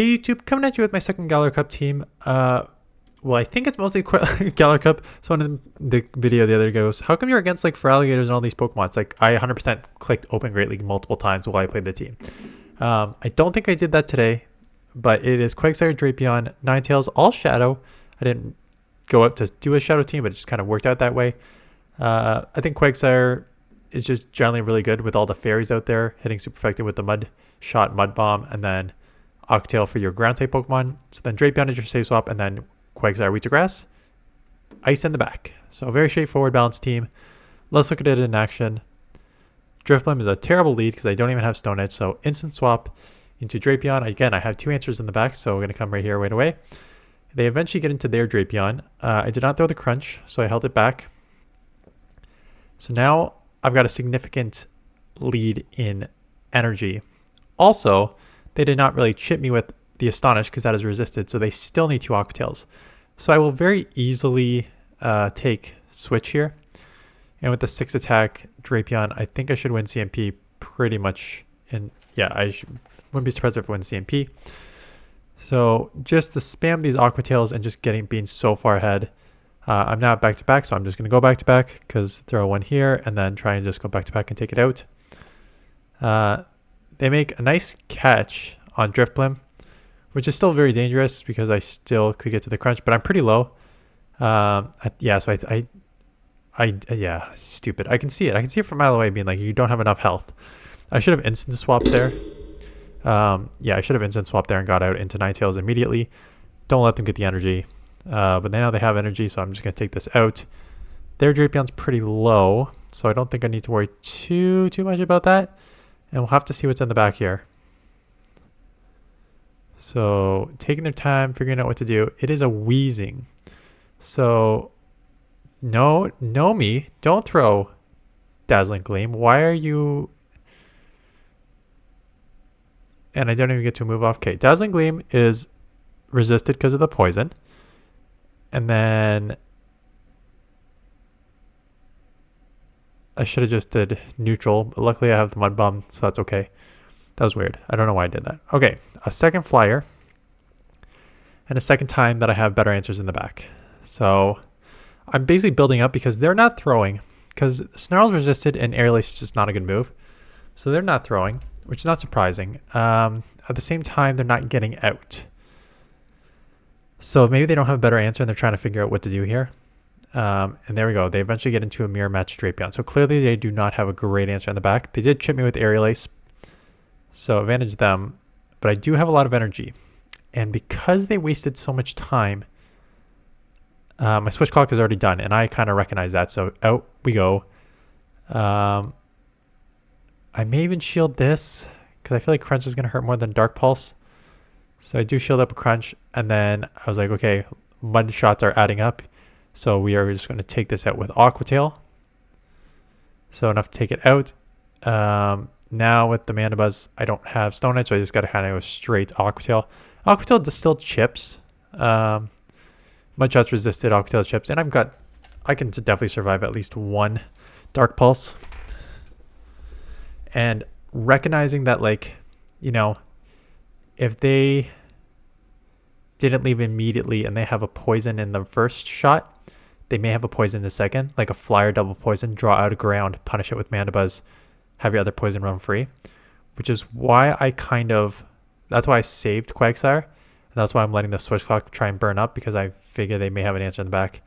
Hey YouTube, coming at you with my second Galar Cup team. Well, I think it's mostly Galar Cup. Someone in the video the other day goes, how come you're against like for alligators and all these Pokemon? It's like I 100% clicked Open Great League multiple times while I played the team. I don't think I did that today, but it is Quagsire, Drapion, Ninetales, all Shadow. I didn't go out to do a Shadow team, but it just kind of worked out that way. I think Quagsire is just generally really good with all the fairies out there, hitting super effective with the Mud Shot, Mud Bomb, and then Octail for your ground type Pokemon. So then Drapion is your safe swap, and then Quagsire, Weeds of Grass, Ice in the back. So a very straightforward balanced team. Let's look at it in action. Drifblim is a terrible lead because I don't even have Stone Edge, so instant swap into Drapion. Again, I have two answers in the back, so we're going to come right here right away. They eventually get into their Drapion. I did not throw the Crunch, so I held it back. So now I've got a significant lead in energy. Also, they did not really chip me with the Astonish because that is resisted, so they still need two Aqua Tails. So I will very easily take Switch here. And with the 6 attack Drapion, I think I should win CMP pretty much. And yeah, wouldn't be surprised if I win CMP. So just to spam these Aqua Tails and just being so far ahead. I'm now back to back, so I'm just going to go back to back because throw one here and then try and just go back to back and take it out. They make a nice catch on Drifblim, which is still very dangerous because I still could get to the Crunch, but I'm pretty low. Yeah, so yeah, stupid. I can see it. I can see it from a mile away being like, you don't have enough health. I should have instant swapped there. Yeah, I should have instant swapped there and got out into Ninetales immediately. Don't let them get the energy. But now they have energy, so I'm just going to take this out. Their Drapion's pretty low, so I don't think I need to worry too much about that. And we'll have to see what's in the back here. So taking their time, figuring out what to do. It is a Wheezing. So no me. Don't throw Dazzling Gleam. Why are you... And I don't even get to move off. Okay, Dazzling Gleam is resisted because of the poison. And then I should have just did neutral, but luckily I have the Mud Bomb, so that's okay. That was weird. I don't know why I did that. Okay, a second flyer. And a second time that I have better answers in the back. So I'm basically building up because they're not throwing. Because Snarl's resisted and Aerial Ace is just not a good move. So they're not throwing, which is not surprising. At the same time, they're not getting out. So maybe they don't have a better answer and they're trying to figure out what to do here. And there we go. They eventually get into a mirror match Drapion. So clearly they do not have a great answer in the back. They did chip me with Aerial Ace. So advantage them. But I do have a lot of energy. And because they wasted so much time, my switch clock is already done. And I kind of recognize that. So out we go. I may even shield this because I feel like Crunch is going to hurt more than Dark Pulse. So I do shield up a Crunch, and then I was like, okay, Mud Shots are adding up. So we are just going to take this out with Aqua Tail. So enough to take it out. Now with the Mandibuzz, I don't have Stone Edge, so I just got to kind of go straight Aqua Tail. Aqua Tail still chips. Mud Shots resisted, Aqua Tail chips, and I can definitely survive at least one Dark Pulse. And recognizing that, like, you know, if they didn't leave immediately and they have a poison in the first shot, they may have a poison in the second, like a flyer double poison, draw out of ground, punish it with Mandibuzz, have your other poison run free, which is why that's why I saved Quagsire. And that's why I'm letting the switch clock try and burn up because I figure they may have an answer in the back.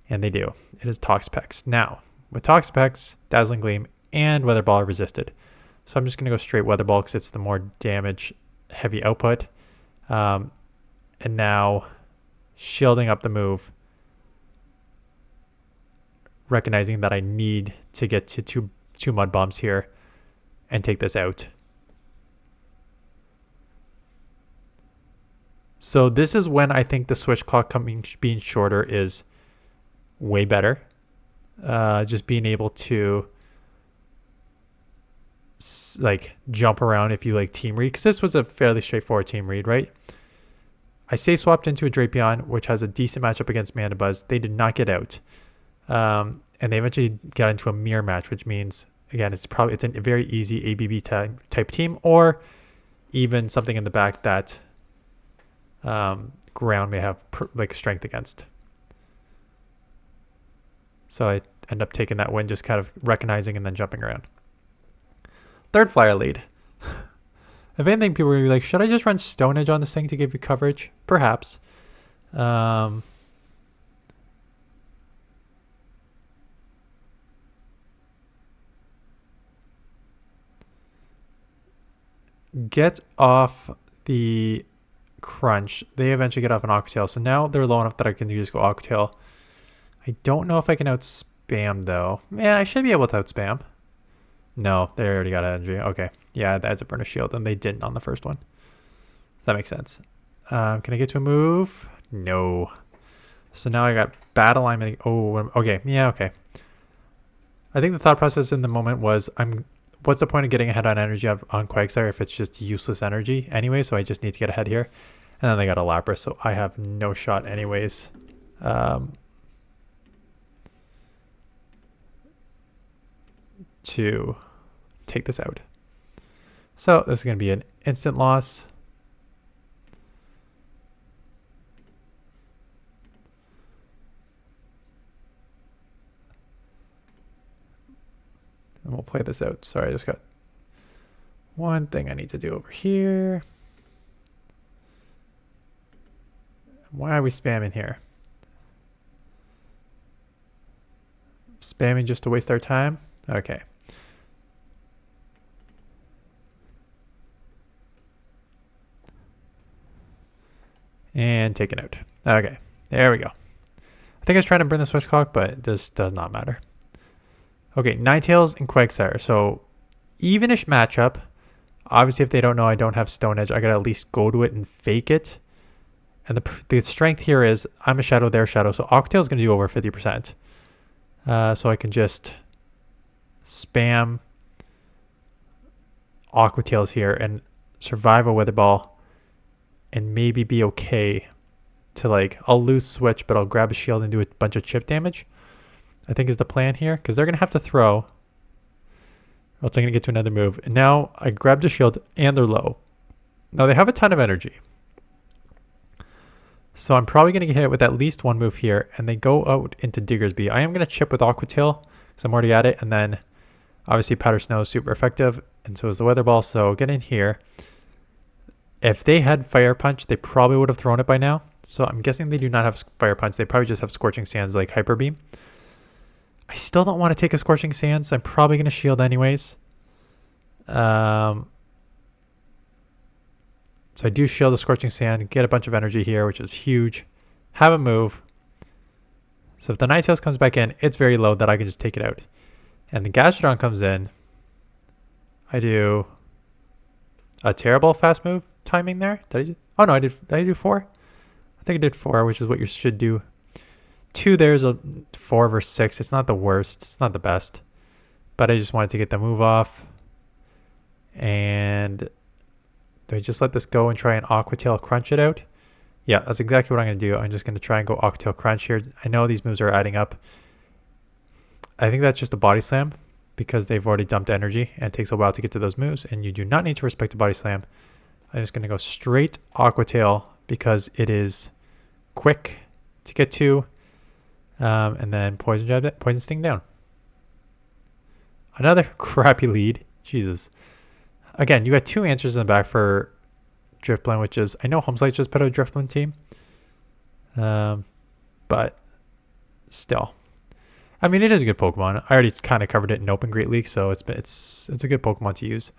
And they do. It is Toxapex. Now, with Toxapex, Dazzling Gleam, and Weather Ball are resisted. So I'm just going to go straight Weather Ball because it's the more damage heavy output. And now shielding up the move, recognizing that I need to get to two Mud Bombs here and take this out. So this is when I think the switch clock being shorter is way better. Just being able to like jump around if you like team read, because this was a fairly straightforward team read, right? I safe swapped into a Drapion, which has a decent matchup against Mandibuzz. They did not get out, and they eventually got into a mirror match, which means again it's a very easy ABB type team, or even something in the back that ground may have like strength against. So I end up taking that win, just kind of recognizing and then jumping around. Third flyer lead. If anything, people are gonna be like, should I just run Stone Edge on this thing to give you coverage? Perhaps. Get off the crunch. They eventually get off an Aqua Tail. So now they're low enough that I can just go Aqua Tail. I don't know if I can outspam though. Yeah, I should be able to outspam. No, they already got energy. Okay. Yeah, that's a burn a shield, and they didn't on the first one. That makes sense. Can I get to a move? No. So now I got bad alignment. Oh, okay. Yeah, okay. I think the thought process in the moment was, what's the point of getting ahead on energy on Quagsire if it's just useless energy anyway? So I just need to get ahead here. And then they got a Lapras, so I have no shot anyways. To take this out. So this is going to be an instant loss. And we'll play this out. Sorry, I just got one thing I need to do over here. Why are we spamming here? Spamming just to waste our time? Okay. And take it out. Okay, there we go. I think I was trying to burn the Switchcock, but this does not matter. Okay, Ninetales and Quagsire. So, evenish matchup. Obviously, if they don't know I don't have Stone Edge, I gotta at least go to it and fake it. And the strength here is I'm a shadow, they're shadow. So, Aqua Tail is gonna do over 50%. So I can just spam Aqua Tails here and survive a Weather Ball and maybe be okay to, like, I'll lose Switch, but I'll grab a shield and do a bunch of chip damage, I think is the plan here, because they're going to have to throw, or else I'm going to get to another move. And now I grabbed a shield and they're low. Now they have a ton of energy. So I'm probably going to get hit with at least one move here, and they go out into Diggersby. I am going to chip with Aqua Tail because I'm already at it, and then obviously Powder Snow is super effective, and so is the Weather Ball. So get in here. If they had Fire Punch, they probably would have thrown it by now. So I'm guessing they do not have Fire Punch. They probably just have Scorching Sands like Hyper Beam. I still don't want to take a Scorching Sands. I'm probably going to shield anyways. So I do shield the Scorching Sand, get a bunch of energy here, which is huge. Have a move. So if the Ninetales comes back in, it's very low that I can just take it out. And the Gastrodon comes in. I do a terrible fast move timing there. Did I do 4? I think I did 4, which is what you should do. 2 there's a 4 versus 6. It's not the worst. It's not the best. But I just wanted to get the move off. And do I just let this go and try and Aqua Tail crunch it out? Yeah, that's exactly what I'm going to do. I'm just going to try and go Aqua Tail crunch here. I know these moves are adding up. I think that's just a body slam because they've already dumped energy and it takes a while to get to those moves, and you do not need to respect a body slam. I'm just going to go straight Aqua Tail because it is quick to get to, and then Poison Sting down. Another crappy lead. Jesus. Again, you got 2 answers in the back for Drifblim, which is, I know Homeslide just put out a Drifblim team, but still. I mean, it is a good Pokemon. I already kind of covered it in Open Great League, so it's a good Pokemon to use.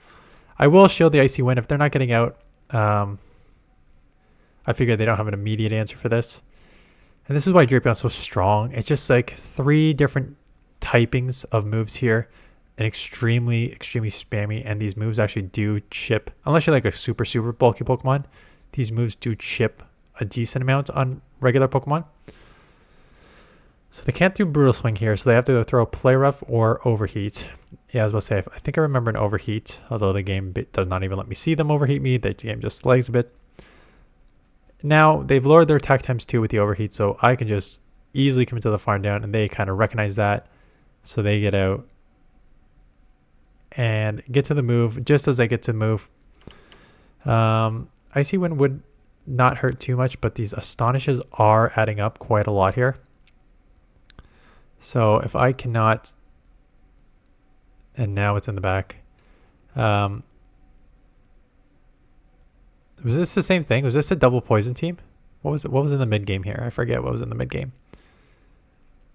I will shield the Icy Wind if they're not getting out. I figure they don't have an immediate answer for this. And this is why Drapion is so strong. It's just like 3 different typings of moves here. And extremely, extremely spammy. And these moves actually do chip. Unless you're like a super, super bulky Pokemon, these moves do chip a decent amount on regular Pokemon. So they can't do Brutal Swing here, so they have to throw Play Rough or Overheat. Yeah, I was about to say, I think I remember an Overheat, although the game does not even let me see them overheat me. The game just lags a bit. Now, they've lowered their attack times 2 with the Overheat, so I can just easily come into the farm down, and they kind of recognize that. So they get out and get to the move. Just as they get to the move, Icy Wind would not hurt too much, but these astonishes are adding up quite a lot here. So if I cannot, and now it's in the back. Was this the same thing? Was this a double poison team? What was it? What was in the mid game here? I forget what was in the mid game.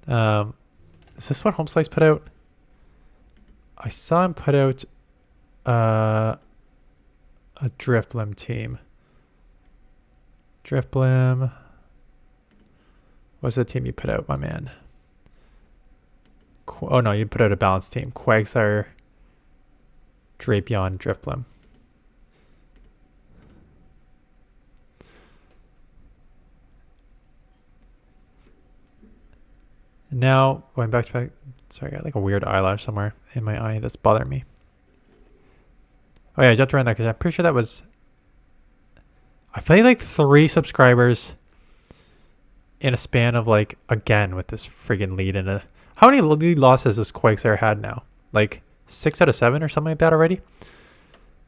Is this what Home Slice put out? I saw him put out a Drifblim team. Drifblim. What's the team you put out, my man? Oh no, you put out a balanced team. Quagsire, Drapion, Drifblim. Now, going back to... Sorry, I got like a weird eyelash somewhere in my eye that's bothering me. Oh yeah, I jumped around that because I'm pretty sure that was... I feel like 3 subscribers in a span of like, again, with this friggin' lead in a... How many lead losses has Quagsire had now? Like 6 out of 7 or something like that already?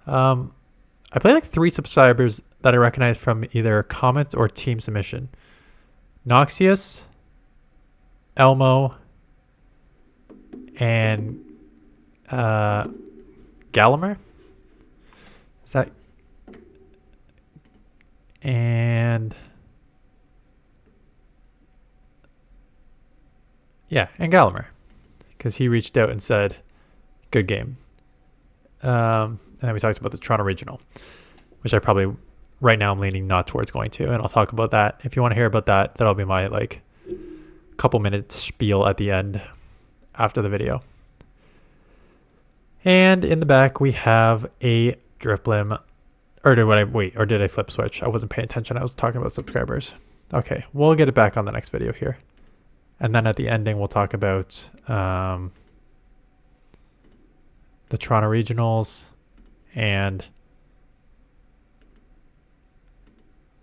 I play like 3 subscribers that I recognize from either comment or team submission. Noxious, Elmo, and Galar. Is that... And... Yeah, and Galar. Because he reached out and said, good game. And then we talked about the Toronto Regional, which I probably, right now I'm leaning not towards going to. And I'll talk about that. If you want to hear about that, that'll be my like couple minutes spiel at the end after the video. And in the back, we have a Drifblim. Or did I flip switch? I wasn't paying attention. I was talking about subscribers. Okay, we'll get it back on the next video here. And then at the ending, we'll talk about the Toronto Regionals and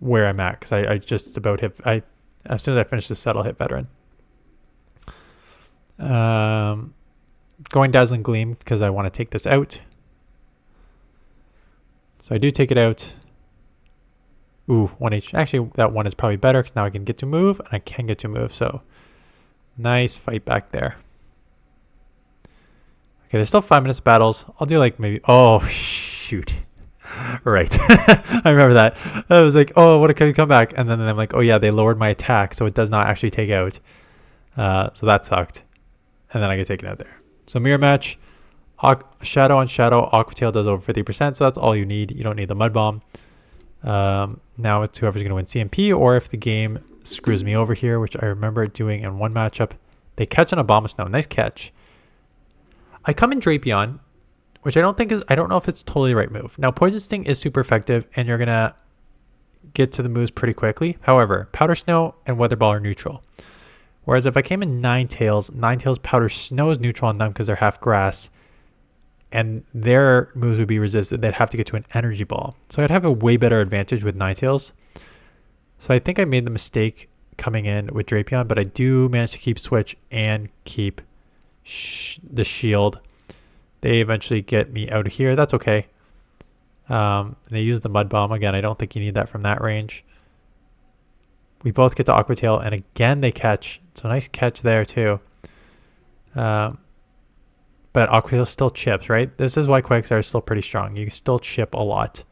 where I'm at. Because I just about hit... as soon as I finish this set, I'll hit Veteran. Going Dazzling Gleam because I want to take this out. So I do take it out. Ooh, 1H. Actually, that 1 is probably better because now I can get to move and I can get to move. So nice fight back there. Okay, there's still 5 minutes of battles. I'll do like maybe... Oh, shoot. Right. I remember that. I was like, oh, what a good comeback. And then I'm like, oh yeah, they lowered my attack, so it does not actually take out. So that sucked. And then I get taken out there. So mirror match. Shadow on Shadow. Aqua Tail does over 50%, so that's all you need. You don't need the Mud Bomb. Now it's whoever's going to win CMP, or if the game screws me over here, which I remember doing in one matchup. They catch an Abomasnow. Nice catch. I come in Drapion, which I don't know if it's totally the right move. Now, Poison Sting is super effective, and you're going to get to the moves pretty quickly. However, Powder Snow and Weather Ball are neutral. Whereas if I came in Ninetales, Powder Snow is neutral on them because they're half grass, and their moves would be resisted. They'd have to get to an Energy Ball. So I'd have a way better advantage with Ninetales. So I think I made the mistake coming in with Drapion, but I do manage to keep Switch and keep the shield. They eventually get me out of here. That's okay. They use the Mud Bomb. Again, I don't think you need that from that range. We both get to Aqua Tail, and again they catch. So nice catch there too. But Aqua Tail still chips, right? This is why Quagsire is still pretty strong. You still chip a lot.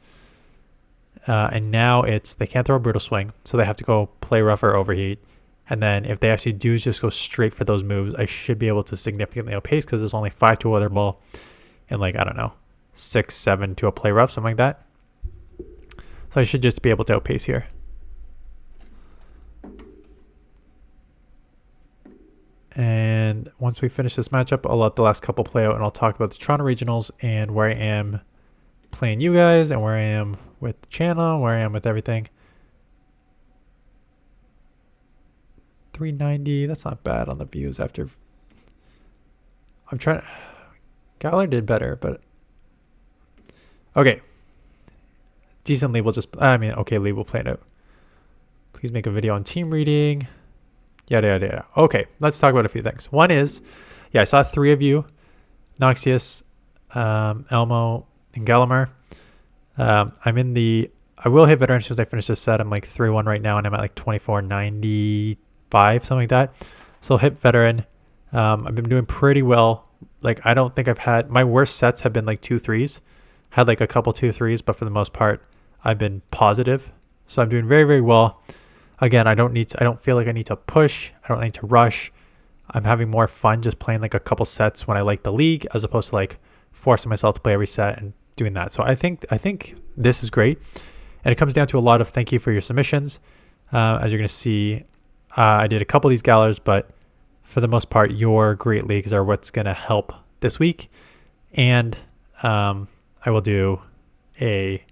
And now they can't throw a Brutal Swing, so they have to go play rough or overheat. And then if they actually do just go straight for those moves, I should be able to significantly outpace because there's only 5 to a Weather Ball and like, I don't know, 6, 7 to a play rough, something like that. So I should just be able to outpace here. And once we finish this matchup, I'll let the last couple play out and I'll talk about the Toronto Regionals and where I am playing you guys and where I am with the channel, where I am with everything. 390, that's not bad on the views after. I'm trying. Galar did better, but okay. Decently, we'll just. Okay, Lee will play it out. Please make a video on team reading. Yada yada yada. Okay, let's talk about a few things. One is, I saw 3 of you, Noxious, Elmo, and Galar. I'm in the I will hit veteran as soon as I finish this set. I'm like 3-1 right now, and I'm at like 2495, something like that. So I'll hit veteran. I've been doing pretty well. Like, I don't think I've had, my worst sets have been like 2-3s. Had like a couple 2-3s, but for the most part, I've been positive. So I'm doing very, very well. Again, I don't feel like I need to push. I don't need to rush. I'm having more fun just playing like a couple sets when I like the league, as opposed to like forcing myself to play every set and doing that. So I think this is great. And it comes down to a lot of thank you for your submissions. As you're going to see, I did a couple of these Galars, but for the most part, your great leagues are what's going to help this week. And I will do a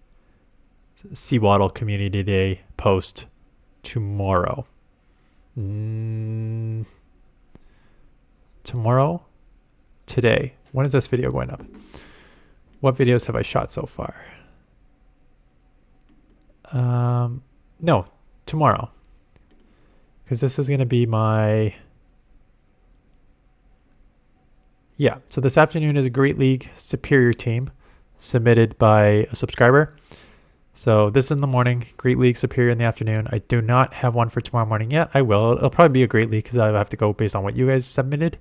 Seawaddle Community Day post tomorrow. Tomorrow? Today. When is this video going up? What videos have I shot so far? No, tomorrow. Because this is going to be my... Yeah, so this afternoon is a Great League Superior Team submitted by a subscriber. So this is in the morning, Great League Superior in the afternoon. I do not have one for tomorrow morning yet. I will. It'll probably be a Great League because I have to go based on what you guys submitted.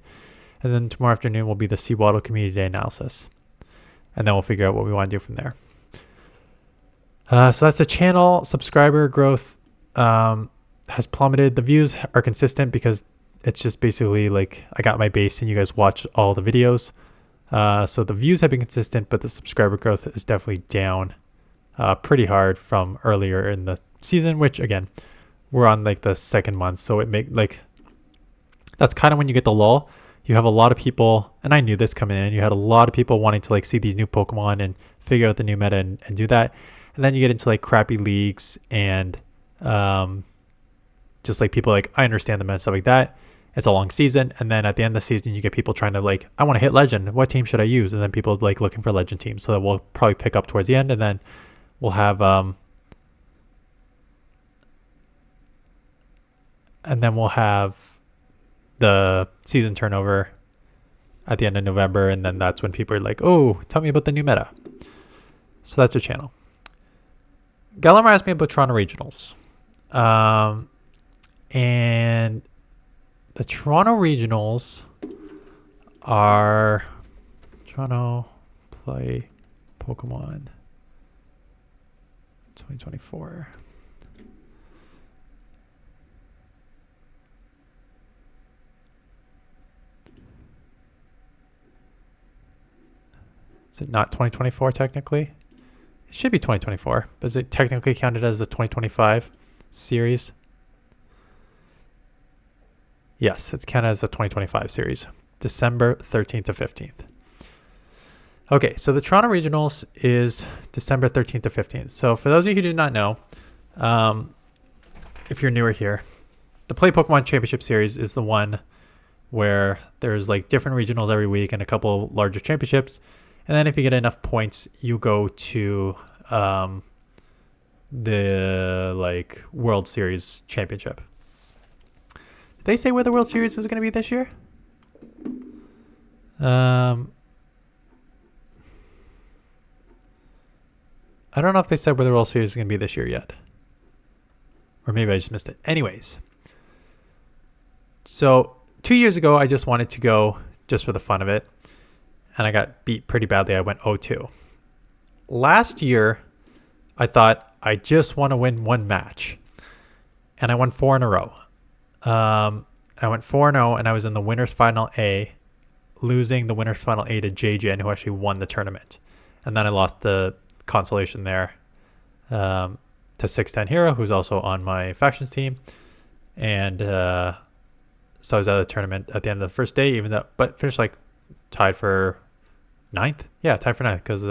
And then tomorrow afternoon will be the Seawaddle Community Day analysis. And then we'll figure out what we want to do from there. So that's the channel. Subscriber growth has plummeted. The views are consistent because it's just basically like I got my base and you guys watch all the videos. So the views have been consistent, but the subscriber growth is definitely down pretty hard from earlier in the season, which again, we're on like the second month. So it that's kind of when you get the lull. You have a lot of people, and I knew this coming in, you had a lot of people wanting to like see these new Pokemon and figure out the new meta and do that. And then you get into like crappy leagues and just like people like, I understand the meta and stuff like that. It's a long season. And then at the end of the season, you get people trying to like, I want to hit legend. What team should I use? And then people like looking for legend teams. So that we'll probably pick up towards the end, and then we'll have the season turnover at the end of November, and then that's when people are like, oh, tell me about the new meta. So that's your channel. Galar asked me about Toronto Regionals. And the Toronto Regionals are Toronto Play Pokemon 2024. Is it not 2024 technically? It should be 2024, but is it technically counted as the 2025 series? Yes, it's counted as the 2025 series, December 13th to 15th. Okay, so the Toronto Regionals is December 13th to 15th. So for those of you who do not know, if you're newer here, the Play Pokemon Championship Series is the one where there's like different regionals every week and a couple larger championships. And then if you get enough points, you go to the like World Series Championship. Did they say where the World Series is going to be this year? I don't know if they said where the World Series is going to be this year yet. Or maybe I just missed it. Anyways. So 2 years ago, I just wanted to go just for the fun of it. And I got beat pretty badly. I went 0-2. Last year, I thought I just want to win one match. And I won 4 in a row. I went 4-0, and I was in the Winners Final A, losing the Winners Final A to JJ, who actually won the tournament. And then I lost the consolation there to 610 Hero, who's also on my factions team. And so I was out of the tournament at the end of the first day, but finished like tied for 9th. Yeah, tied for 9th because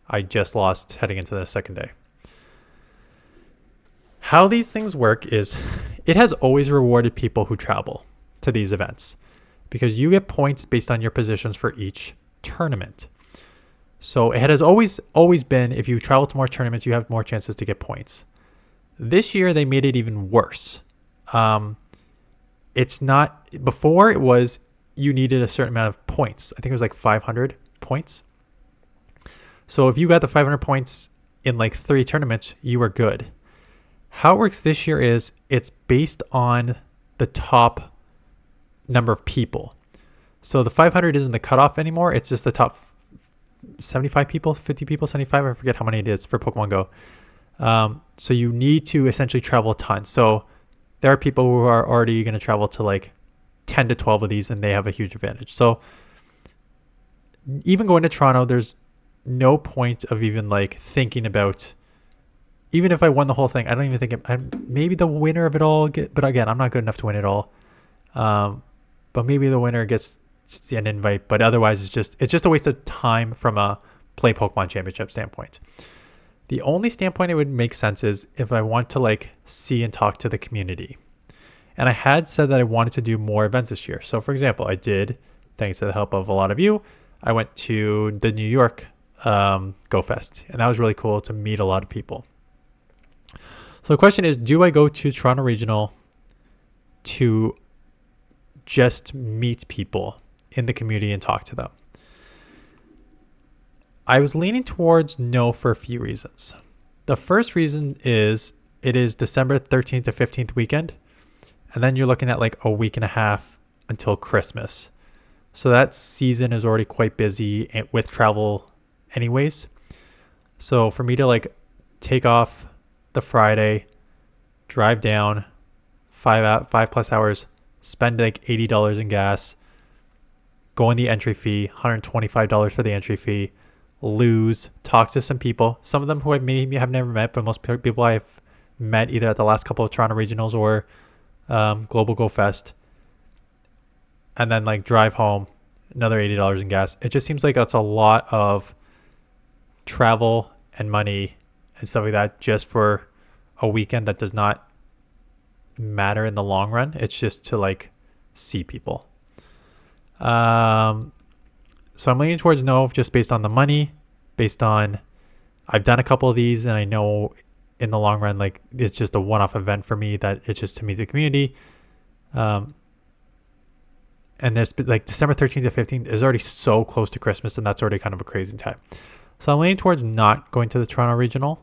I just lost heading into the second day. How these things work is it has always rewarded people who travel to these events because you get points based on your positions for each tournament. So it has always been if you travel to more tournaments, you have more chances to get points. This year, they made it even worse. It's not, before it was you needed a certain amount of points. I think it was like 500 points. So if you got the 500 points in like 3 tournaments, you are good. How it works this year is it's based on the top number of people. So the 500 isn't the cutoff anymore. It's just the top 75 people, 50 people, 75. I forget how many it is for Pokemon Go. So you need to essentially travel a ton. So there are people who are already going to travel to like 10 to 12 of these, and they have a huge advantage. So even going to Toronto, there's no point of even like thinking about, even if I won the whole thing, I don't even think maybe the winner of it all but again, I'm not good enough to win it all. But maybe the winner gets an invite, but otherwise it's just a waste of time from a play Pokemon championship standpoint. The only standpoint it would make sense is if I want to like see and talk to the community. And I had said that I wanted to do more events this year. So for example, I did, thanks to the help of a lot of you, I went to the New York Go Fest, and that was really cool to meet a lot of people. So the question is, do I go to Toronto Regional to just meet people in the community and talk to them? I was leaning towards no for a few reasons. The first reason is it is December 13th to 15th weekend, and then you're looking at like a week and a half until Christmas. So that season is already quite busy with travel anyways. So for me to like take off the Friday, drive down 5+ hours, spend like $80 in gas, go in the entry fee, $125 for the entry fee, lose, talk to some people, some of them who I maybe have never met, but most people I've met either at the last couple of Toronto regionals or Global Go Fest, and then like drive home, another $80 in gas. It just seems like that's a lot of travel and money and stuff like that just for a weekend that does not matter in the long run. It's just to like see people. So I'm leaning towards no, just based on the money, based on I've done a couple of these and I know in the long run, like it's just a one-off event for me that it's just to meet the community. And there's like December 13th to 15th is already so close to Christmas, and that's already kind of a crazy time. So I'm leaning towards not going to the Toronto Regional.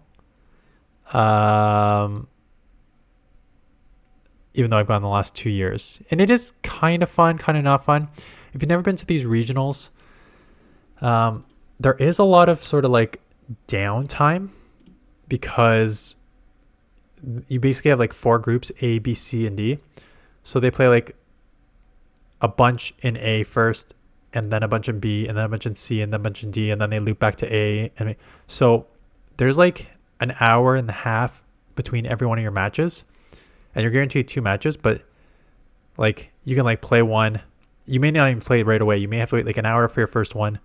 Even though I've gone the last 2 years. And it is kind of fun, kind of not fun. If you've never been to these regionals, there is a lot of sort of like downtime because you basically have like 4 groups, A, B, C, and D. So they play like a bunch in A first, and then a bunch in B, and then a bunch in C, and then a bunch in D, and then they loop back to A. And so there's like an hour and a half between every one of your matches, and you're guaranteed 2 matches, but like you can like play one. You may not even play it right away. You may have to wait like an hour for your first one,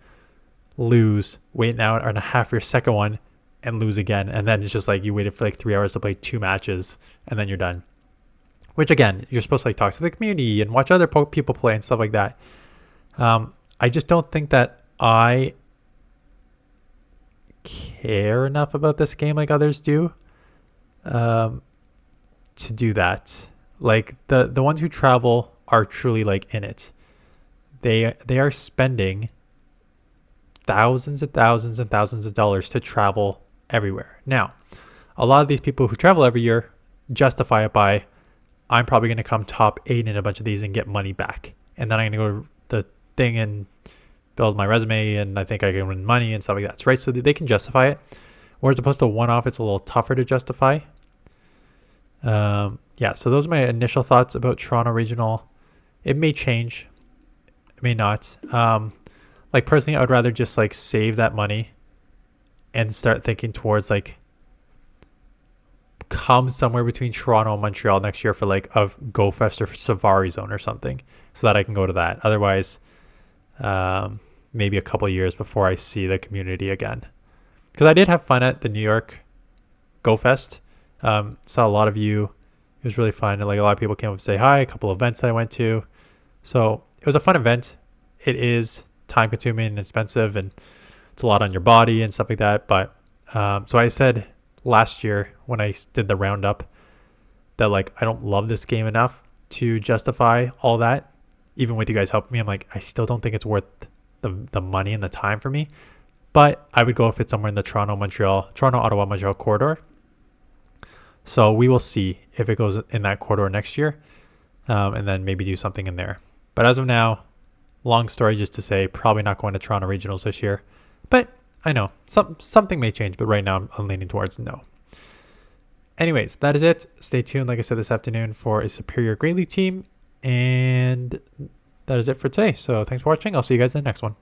lose, wait an hour and a half for your second one, and lose again. And then it's just like you waited for like 3 hours to play 2 matches, and then you're done. Which again, you're supposed to like talk to the community and watch other people play and stuff like that. I just don't think that I care enough about this game like others do to do that. Like the ones who travel are truly like in it. They are spending thousands and thousands and thousands of dollars to travel everywhere. Now, a lot of these people who travel every year justify it by, I'm probably going to come top 8 in a bunch of these and get money back. And then I'm going to go to the thing and build my resume, and I think I can win money and stuff like that. Right? So they can justify it. Whereas opposed to one-off, it's a little tougher to justify. Yeah, so those are my initial thoughts about Toronto Regional. It may change. It may not. Like personally, I would rather just like save that money and start thinking towards like come somewhere between Toronto and Montreal next year for like a Go Fest or Safari Zone or something, so that I can go to that. Otherwise, maybe a couple of years before I see the community again. Because I did have fun at the New York Go Fest. Saw a lot of you. It was really fun. And like a lot of people came up to say hi, a couple of events that I went to. So it was a fun event. It is time consuming and expensive, and it's a lot on your body and stuff like that. But so I said last year when I did the roundup that like I don't love this game enough to justify all that. Even with you guys helping me, I'm like, I still don't think it's worth the money and the time for me. but I would go if it's somewhere in the Toronto, Ottawa, Montreal corridor. So we will see if it goes in that corridor next year, and then maybe do something in there. But as of now, long story just to say, probably not going to Toronto regionals this year. But I know something may change, but right now I'm leaning towards no. Anyways, that is it. Stay tuned, like I said, this afternoon for a Superior Great League team. And that is it for today. So thanks for watching. I'll see you guys in the next one.